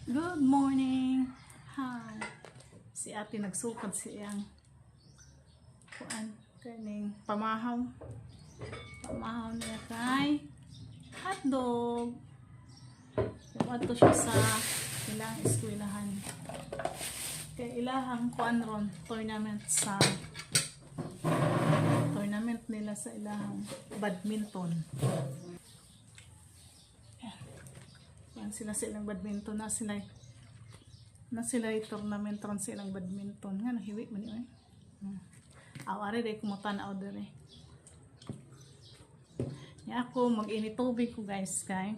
Good morning. Hi. Si ate nagsukad siyang kuan kaning pamahaw. Pamahaw niya kay hotdog. Ato siya sa ilang eskwelahan. Kay ilahang kuan ron tournament nila sa ilahang badminton. Yan sila silang badminton na sila tournament ron silang badminton nga nahiwi man yun. Awari day kumutan out dire. Ya ako mag-init tubig ko guys kay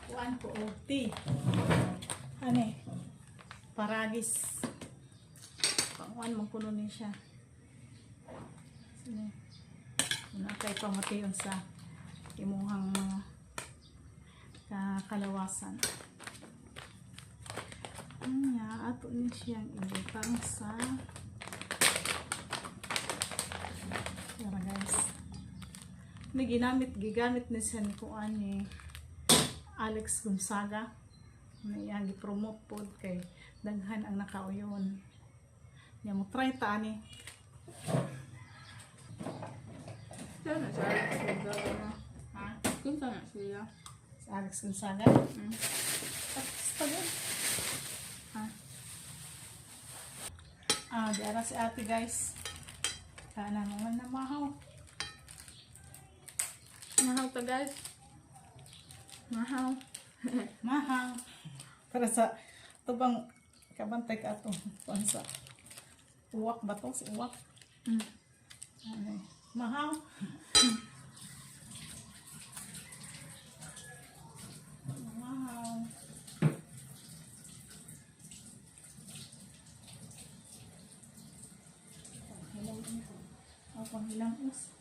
kuan ko og tea. Ani paragis. Pangwan man kuno ni siya. Sino? Una kay pamatiyon sa imuhang mga kalawasan. Anya ato ni siyang ibutang sa yara guys. Gigamit ni siya ni kuan ni Alex Gonzaga. Iyang gi-promote pod kay daghan ang nakauyon. Nya mo try ta ani. Sana sa Alex Gonzaga na. Ha? Kung sana siya. Sa Alex Gonzaga? Basta yun. Ha? Diara si ate guys. Kana naman na mahaw. Mahaw ta guys. Mahaw. Mahaw. Para sa tubang kabantay ka ito. Sa uwak ba ito? Sa uwak. Ay, mahaw. Mahaw. Panghilang us.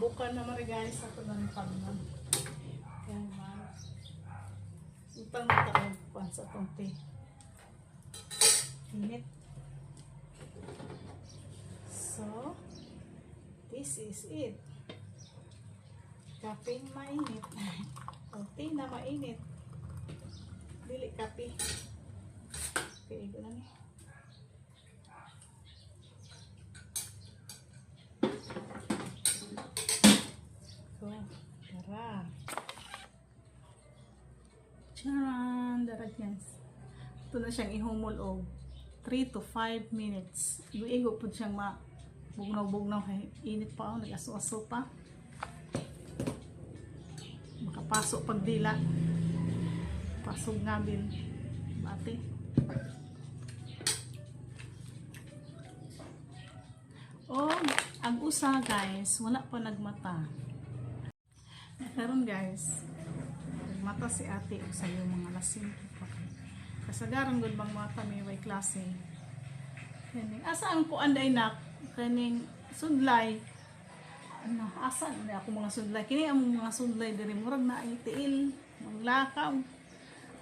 Bukan naman rin guys ako ng pagmam. Kaya naman. Utang na taon sa konti. Init. So, this is it. Kapeng mainit. Konti na mainit. Dili kape. Okay, ito na ni. So, tara. Charan! Dara guys. Ito na siyang ihumol og 3 to 5 minutes. Igo po siyang bugnaw-bugnaw kay init pa ako. Nag-aso-aso pa. Makapasok pag dila. Pasog nga din. Bate. Oh, ang usa guys, wala pa nagmata. Karon guys, nagmata si ate og sayo mga lasing. Kasagaran gud bang mata may way klase. Kaning asa ang kuan day nak kaning sudlay. Ano, asa na ako mga sudlay. Kini ang mga sudlay diri murag na ay tiil, manglakaw,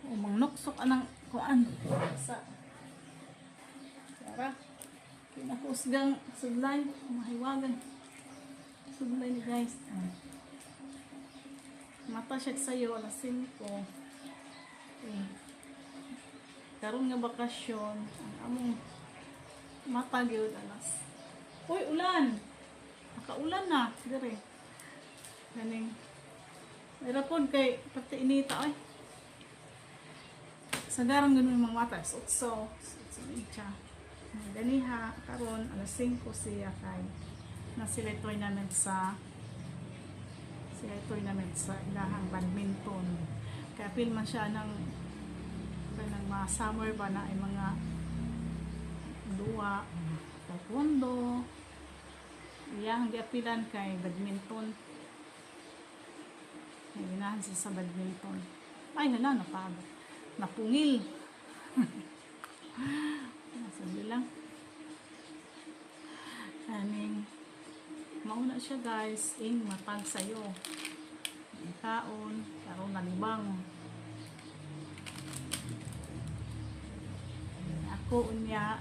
o mangnoksok anang kuan. Sa tara. Kinahusgang sudlay, mahiwagan. Sudlay ni guys. Mata siya sa'yo, alas 5. Okay. Karoon nga bakasyon, ang among mata gyud alas. Uy, ulan! Nakaulan na, dire. Ganing. Mayroon po kay pati inita, ay. Sagarang ganun yung mga mata. So, siya. Ganiha, karon alas 5 siya kay na sila tournament sa ilahang badminton. Kaya feel man siya ng mga summer ba na ay mga duwa, taekwondo, iyang diapilan kay badminton. Ginahan siya sa badminton. Ay, napagod. Napungil. Sabi lang. Kaning mauna siya guys, matag sa'yo. Kaon, karon nalibang. kuon niya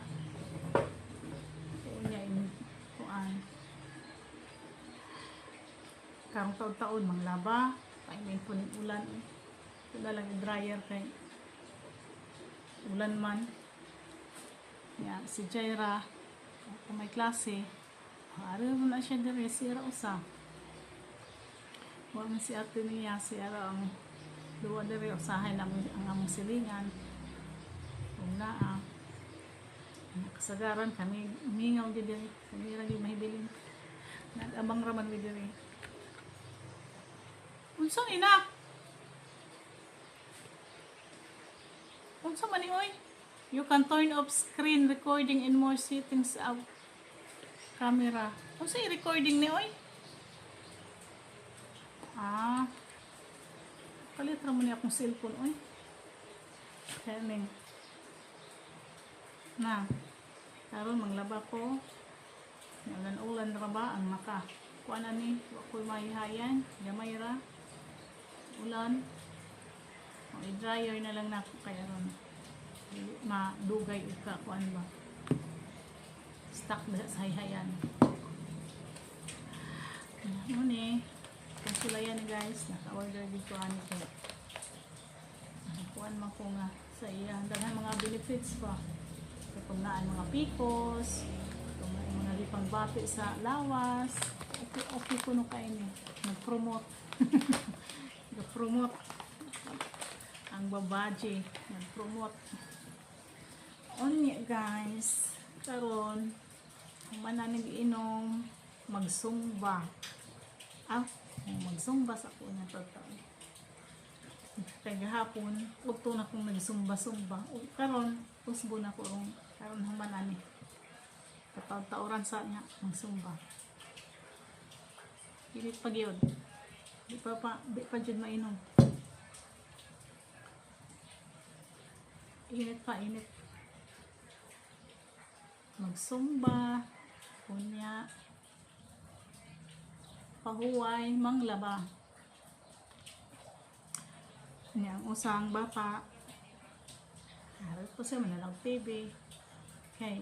in kuan karong taon-taon manglaba painin po ng ulan ito na lang yung dryer kay ulan man ya si Jaira kung may klase araw mo na siya diri sira usa wala si ate niya siya ang duwa diri usahay ang among silingan kung naa kasagaran kami umingaw di diri kami ra yung mahibilin nag-abang raman mi diri unsa ina unsa man ni oy you can turn off screen recording in more settings of camera unsa i-recording ni oy palit ra mo ni akong cellphone oy kaning na karon manglaba ko ulan ra ba ang naka kuan ani wa koy mahihayan gamay ra ulan ang i-dryer na lang nako kaya ron dili madugay ka kuan ba stuck na sa hihayan ano ni kansulayan ni guys naka-order dito ani ko kuan man ko nga sa iya daghan mga benefits pa kung naan mga picos kung mga lipang bati sa lawas okay ko no kain eh nag-promote nag-promote ang babaji nag-promote onya guys karon ang mananig inom magsumba magsumba sa ko na totoo kaya gahapon uto na kong nagsumba-sumba karon usbo na ko karon human ani kataw-tauran sa niya magsumba init pa gyud di pa jud mainom init magsumba kunya pahuway manglaba niya ang usang bata harap po siya manalang TV kay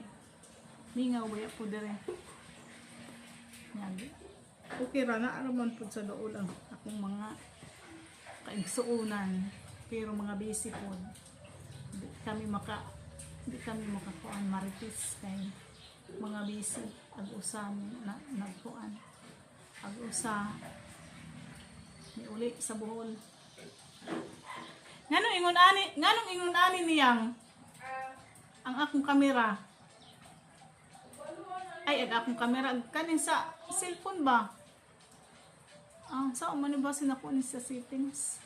mingaw baya po dire yan okay ra na araman po sa dool ang akong mga kaigsuunan pero mga busy po di kami makakuan maritis kay mga busy ag-usa na nagkuan ag-usa ni uli sa Bohol nganong ingon ani niyang ang akong kamera ay ang akong kamera kanin sa cellphone ba saan man ba sinakuha ni sa settings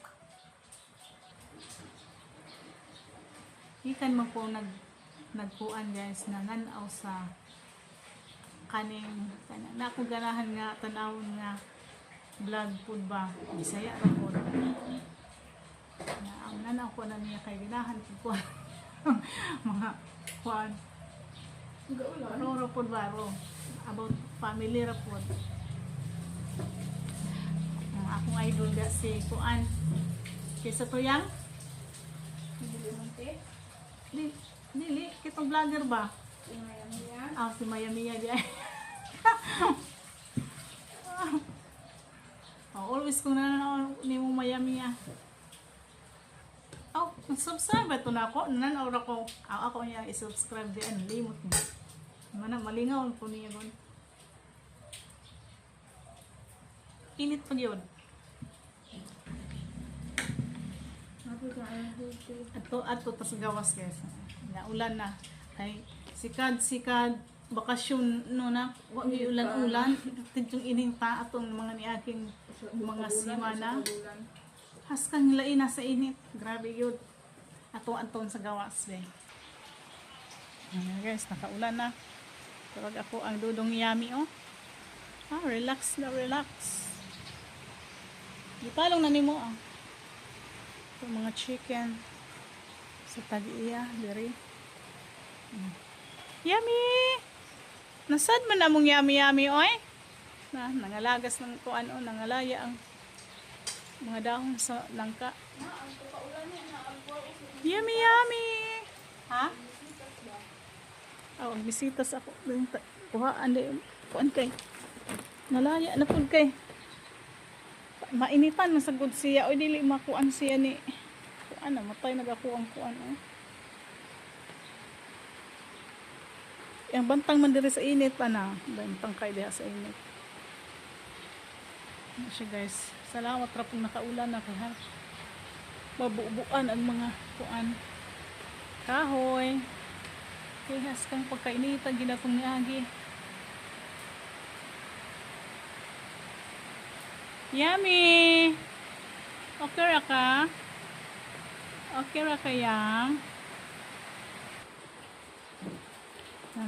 ikan man po nagkuan guys na nanaw sa kaning na ako ganahan nga tanawon nga vlog food ba Bisaya ra po na ang nanaw ko na niya kay ganahan ko mga kuan ro po ba about family ra po ang akong idol ga si kuan kaysa to yang dili kitong vlogger ba si Maya Mia di always kung nananaw ni mo Maya Mia subscribe ba ito na ako? Nananaw ako. Ako niya i-subscribe diyan. Limot mo. Malingaw po niya doon. Init pa yun. Ato tas gawas guys. Ulan na. Ay, sikad bakasyon no na. Huwag yung ulan-ulan. Tidyong ininta atong mga niaking mga simana. Haskang lain na sa init. Grabe yun. Ato-anton sa gawas be. Guys, nakaulan na. Tawag ako ang dudong yummy relax na relax. Gipalong na nimo Ito mga chicken sa tag-iya diri. Yummy. Nasad man among yummy oy. Nangalagas ng kuan nangalaya ang mga dahon sa langka. Yummy. Ha? Ang bisita sa ako. Kuhaan di. Kuhaan kay. Nalaya na pud kay. Mainitan na sagod siya. O dili makuan siya ni. Kuan na. Matay nagakuha ang kuan. Yang bantang man diri sa init pa na. Bantang kay diha sa init. Ano siya guys. Salamat ra pong nakaulan na ha. Mabubuan ang mga kuan. Kahoy. Kihas kang pagkainitan ginatong niagi. Yummy! Okay ra ka? Okay ra ka yang?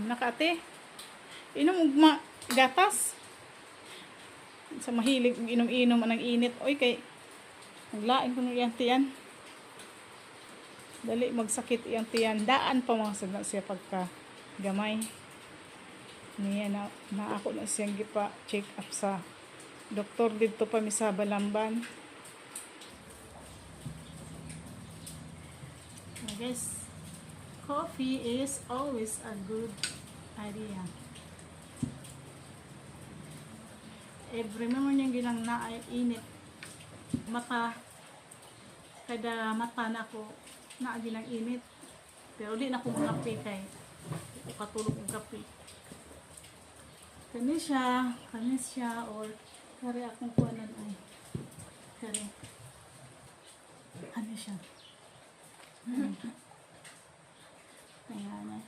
Nakate. Inom ugma gatas. Sa mahilig inom-inom anang init. Oy kay naglaing ko ng tiyan. Dali magsakit iyang tiyan. Daan pa mga sagna siya pagka gamay. Niya na ako na siyang gipa check up sa doktor dito pa mi sa Balamban. I guess coffee is always a good idea. Every morning gilang na ay init. Mata kada mata na ko na gilang init. Pero di na ko kape kay katulog ng kape. Kani siya or kare akong kuanan ay kare ano siya ayan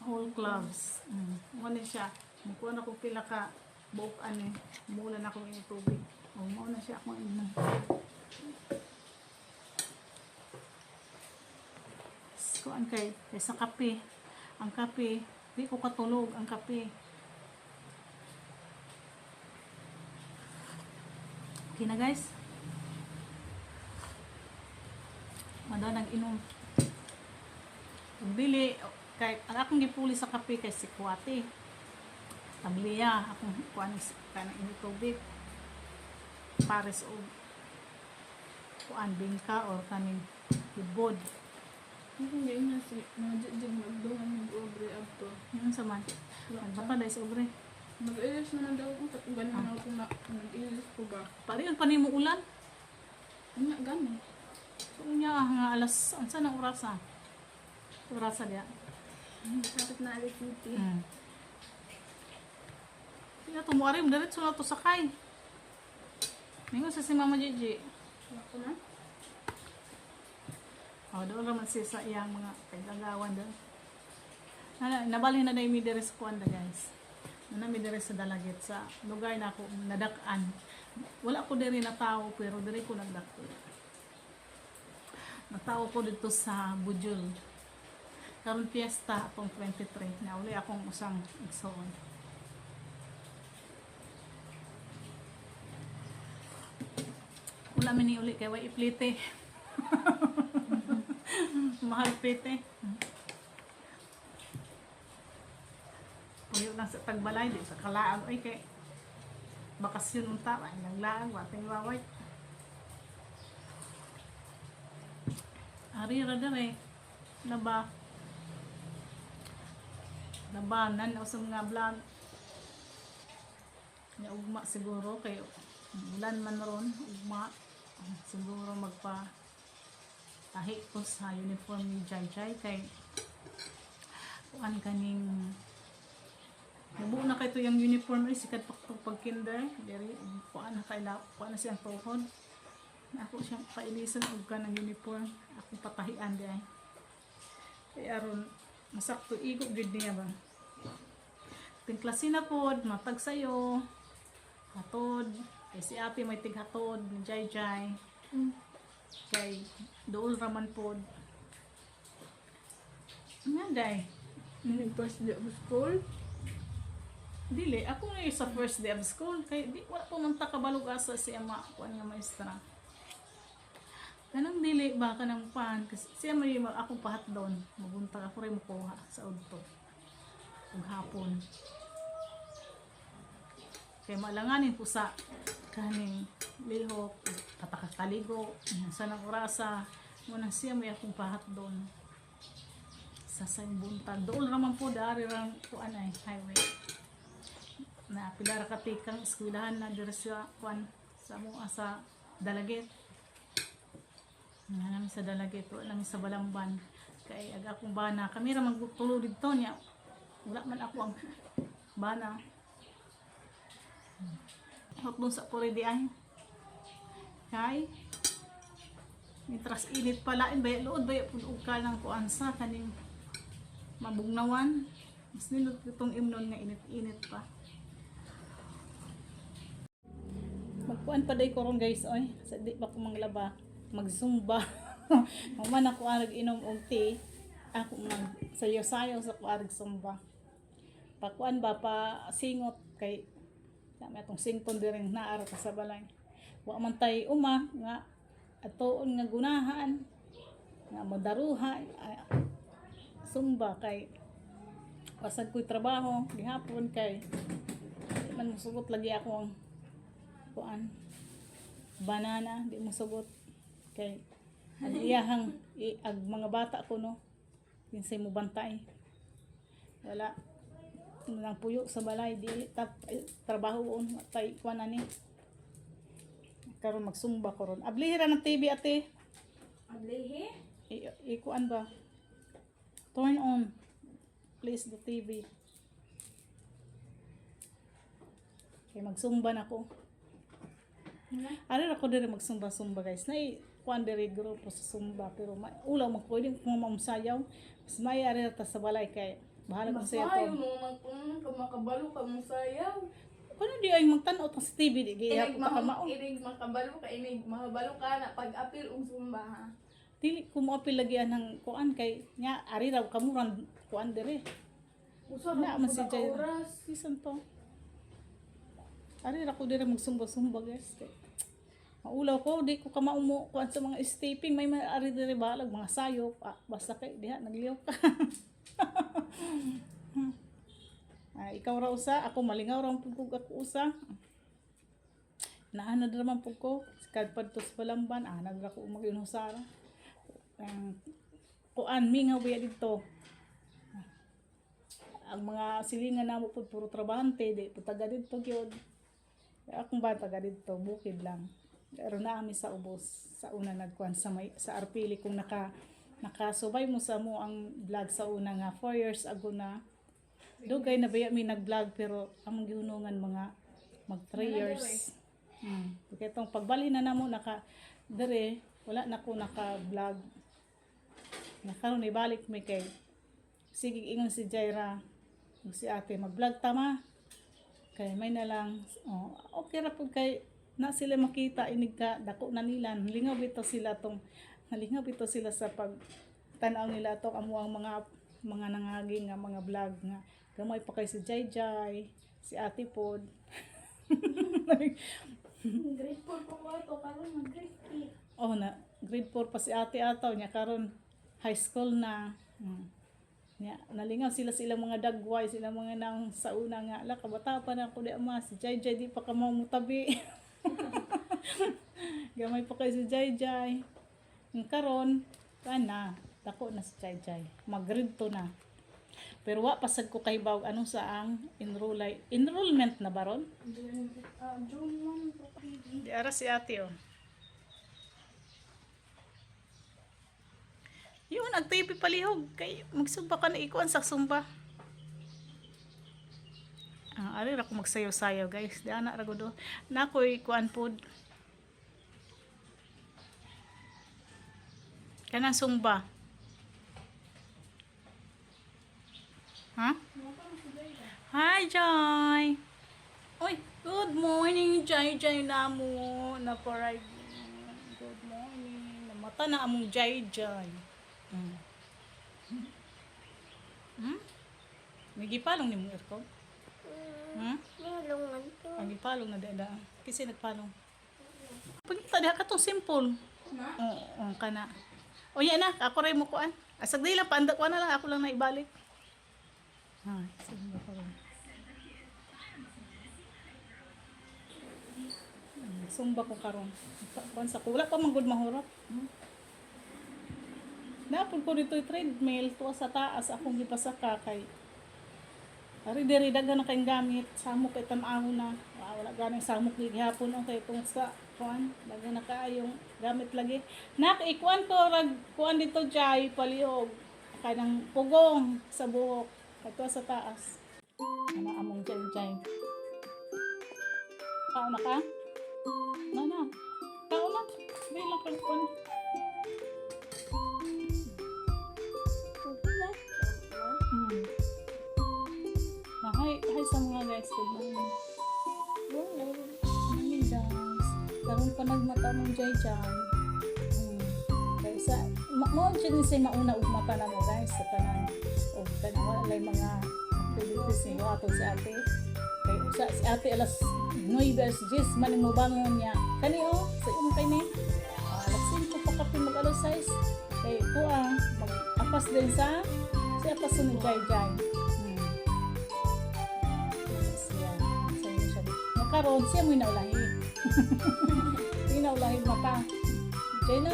whole cloves ano siya kuan ako pila ka buok ani mula na akong tubig mao na siya akong inom kuan kay sa kape ang kape di ko katulog ang kape. Okay na guys. Madalang inom. Bili kay ang akong gipuli sa kape kay si Kuwate. Tabliya akong kuan kanang init tubig. Pares og kuan bingka or kaning ibod. Hindi na si Majid magduhan ng obre abto. Yun sa man. Baka dahil sa obre. Mag-ilis naman daw kung ganun ako na nag-ilis ko ba. Pari pa nimo ulan. Ano gani? So niya nga alas unsa nang orasa? Orasa dia. Kapit na alis city. Kaya tumuari mo diretso na to sakay. Mingon sa si Mama Gigi. Ako na? Doon naman siya sa iyang mga kagagawan doon. Nabalhin na mi dire sa kuanda guys. Mi dire sa Dalagit sa lugar na ako nadak-an. Wala ko dire na tao pero dire ko nagdako. Natawo ko dito sa Bujul. Karon piyesta atong 23 na uli akong usang igsoon. Wala man ni uli kay way iplite. Mahal pete. Puyo lang sa tagbalay di sa kalaang ay kay bakasyon unta ay naglaang wating waway. Ari ra dere labanan o sa mga vlog na ugma siguro kay ulan man ron ugma siguro magpa tahi ko sa uniform ni Jai Jai kay kuan kaning nabuo na kay to yung uniform ay sikat pag kinder diri kuan na kay kuan na siyang tuhod ako siyang pailisan og kanang uniform ako patahian di ay kay aron masakto igog gid niya ba ting klase na pod matag sayo hatod kay si ate may tighatod ni Jai Jai kay dool raman pod nga day First day of school? dili ako na sa first day of school kay di wala pumunta kabalog asa si ama kuan nga maestra kanang dili ba kanang pan kasi siya may ako pahat doon magunta ako rin makuha sa udto ug hapon kay malanganin po sa kaning lihok patakakaligo sa nang orasa muna siya may akong pahat doon sa sayong buntag. Doon naman po dari rang kuan ay highway. Na pila ra ka tikang eskwelahan na diri sa kuan sa mo sa Dalagit. Namin sa Dalagit, wala namin sa Balamban. Kay aga akong bana, kami ra magtulo dito niya. Wala man ako ang bana. Hapon sa puri di ay. Kay mitras init pala in baya lood baya pud og ka ng kuansa kaning mabugnawan. Mas nindot itong imnon nga init-init pa. Magkuan pa day ko ron guys oy. Sa di pa ko manglaba, magsumba. Maman ako arag inom og tea. Ako mag sayo-sayo sa ko arag sumba. Pakuan ba pa singot kay dami atong sington diring naara ka sa balay. Wa man tay uma nga atoon nga gunahan nga madaruha sumba kay pasag ko'y trabaho gihapon kay di man musugot lagi ako ang kuan banana di mo sugot kay ang iyahang ag mga bata ko no kinsay mo bantay wala nang puyo sa balay di trabaho on tay kuan ani karon magsumba ko ron ablihira ng TV ate Ablihe? ikuan ba turn on please the TV kay magsumba na ko ano ako diri magsumba-sumba guys na kuan diri grupo sa sumba pero ulaw man ko din kung mamsayaw mas may ari ta sa balay kay bahala ko sa Masayo to mo makabalo ka mo sayaw. kuno di ay magtan-aw ta sa TV di gaya ta kamao Inig makabalo ka, inig mahabalo ka na pag-apil og sumba ha. dili ko mo apil lagi ng kuan kay nya ari raw kamuran kuan diri Usa na ra man mo si sa Jay oras. season to ari ra ko diri magsumba-sumba guys kay maulaw ko di ko ka maumo kuan sa mga stepping may ari diri balag mga sayop basta kay diha nagliyaw ka ikaw ra usa ako malingaw ra pud ko ako usa naanad ra man pud ko kad padto sa Balamban anad ra ko mag-inusara kuan mingaw biya dito ang mga silingan namo pud puro trabahante di pud taga didto gyud akong ba taga didto bukid lang pero naami sa ubos sa una nagkuan sa sa Arpili kung nakasubay mo sa mo ang vlog sa una nga 4 years ago na dugay na baya mi nag-vlog pero among gihunungan mga mag 3 years. Kaya itong pagbali na namo naka dire wala na ko naka-vlog. Nakaroon ibalik mi kay sige ingon si Jaira si ate mag-vlog tama kay may na lang okay ra pud kay na sila makita inig ka dako na nila lingaw bitaw sila sa pag tan-aw nila to amo ang mga nangagi nga mga vlog nga gamay pa kay si Jay si Ate Pod Grade 4 pa ko ato karon mag grade 8. oh na grade 4 pa si Ate ataw nya karon high school na nya nalingaw sila mga dagway sila mga nang sa una nga la kabata pa na ko di ama si Jay di pa ka mao mutabi gamay pa kay si Jay karon kana dako na si Jay mag grade 2 na pero wa pasag ko kay bawg ano sa ang enrollment na baron June 1 po. di ara si ate yun nag-TV palihog kay magsumba ka na ikuan sa sumba ari ra ko magsayo-sayo guys di ana ra gud na koy kuan pod kanang sumba ha hi Joy oy good morning Jay namo na paray good morning namata na among Jay may gipalong ni mong aircon Nalungan to. ang gipalong na dada kasi nagpalong pagkita diha ka tong simple kana o yan na ako rin mo kuan asag di lang paandak ko na lang ako lang na ibalik sige mo ko rin sumba ko karon kuan sa wala pa man gud mahurot Napun ko dito treadmill tuwa sa taas akong gipasaka kay ari diri daghan na kayong gamit samok kay tan-aw na. Wala ganing samok ni gihapon o kay tungod sa kuan daghan na kaayong gamit lagi. Nak ikuan ko rag kuan dito jay palihog kanang pugong sa buhok kadto sa taas. Ana among jay. Kao na ka? Na. Kao na. Bilang kang kuan. Hi sa mga guys. Good morning. Morning guys. Karoon pa nagmata ng jay. Kaya sa, mo dyan siya mauna ug mata na mo guys. Sa tanan. O tanan wala lang mga activities niyo ato si ate. Kaya usa si ate alas 9:10 man mo bangon niya. Kani o, sa imong kay ni. Alas 5 pa kape mag-alas 6. Kaya ito mag-apas din sa apas sa jay. Karon siya mo inaulahi. Inaulahi mata. Okay na.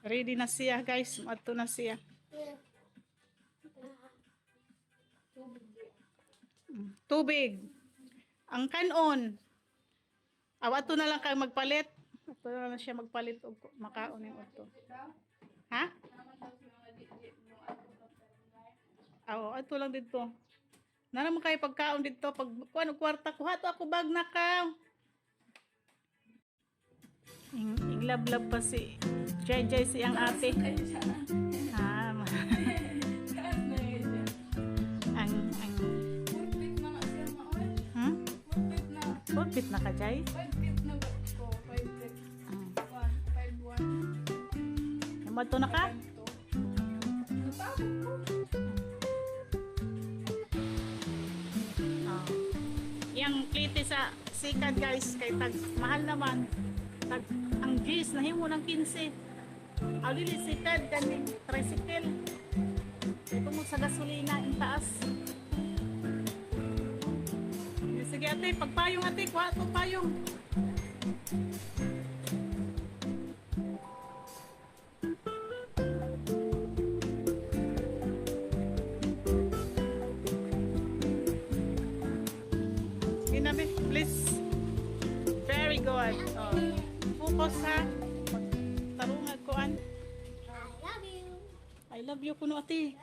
Ready na siya guys. Mato na siya. Tubig. Ang kanon. Ato na lang kayo magpalit. Ato na lang siya magpalit og makaon yung ato. Ha? Ato lang dito. Nara mo kayo pagkaon dito. Pag kuan kwarta kuha to ako bag na ka. Iglab-lab pa si Jay siyang ate. Purpit na ka, Jay? 5 feet na ko. 5 feet. 5'1". Mato na ka? Yang klite sa sikat guys, kay tag mahal naman. Tag ang G's nahimo ng 15. Dili sikat kaning tricycle. Ito mo sa gasolina ang taas. Sige ate, pagpayong ate, kuha ito payong. Ginabi, please. Very good. Focus ha. Tarungan kuan. I love you kuno ate.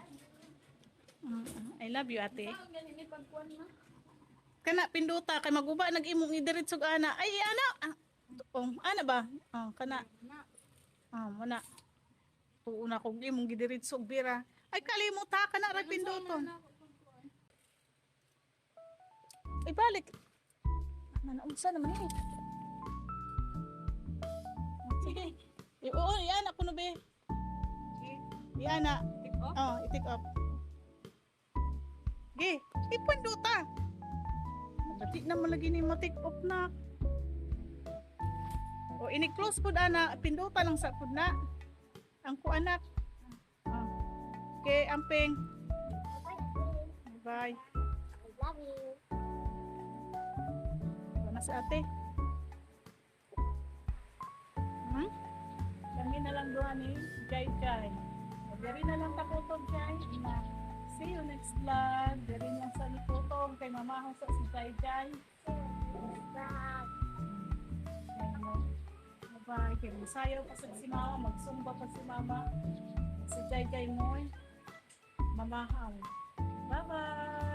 I love you ate. Kana pinduta kay maguba nag-imong idiritsog ana. Ay ana. Ana ba? Kana. Muna. Tuuna kog imong gidiritsog bira. Ay kalimot ha kana ra pinduton. Ay balik. Nanaunsa naman eh. Sige. Oo, iana kuno be. Iana. I-take off. Gi, ipinduta. Pati naman lagi ni matik off na. O ini-close po na, pinduta lang sa po na. Ang ko anak. Okay, amping. Bye. I love you. Wala si ate. Kami na lang doon ni Jai. Dari na lang takutog Jai. See you next vlog. Dari lang sa likutong kay mamahon sa si Jai. Bye. Kaya masayaw pa si mama. Magsumba pa si mama. Si Jai mo. Mamahal. Bye-bye.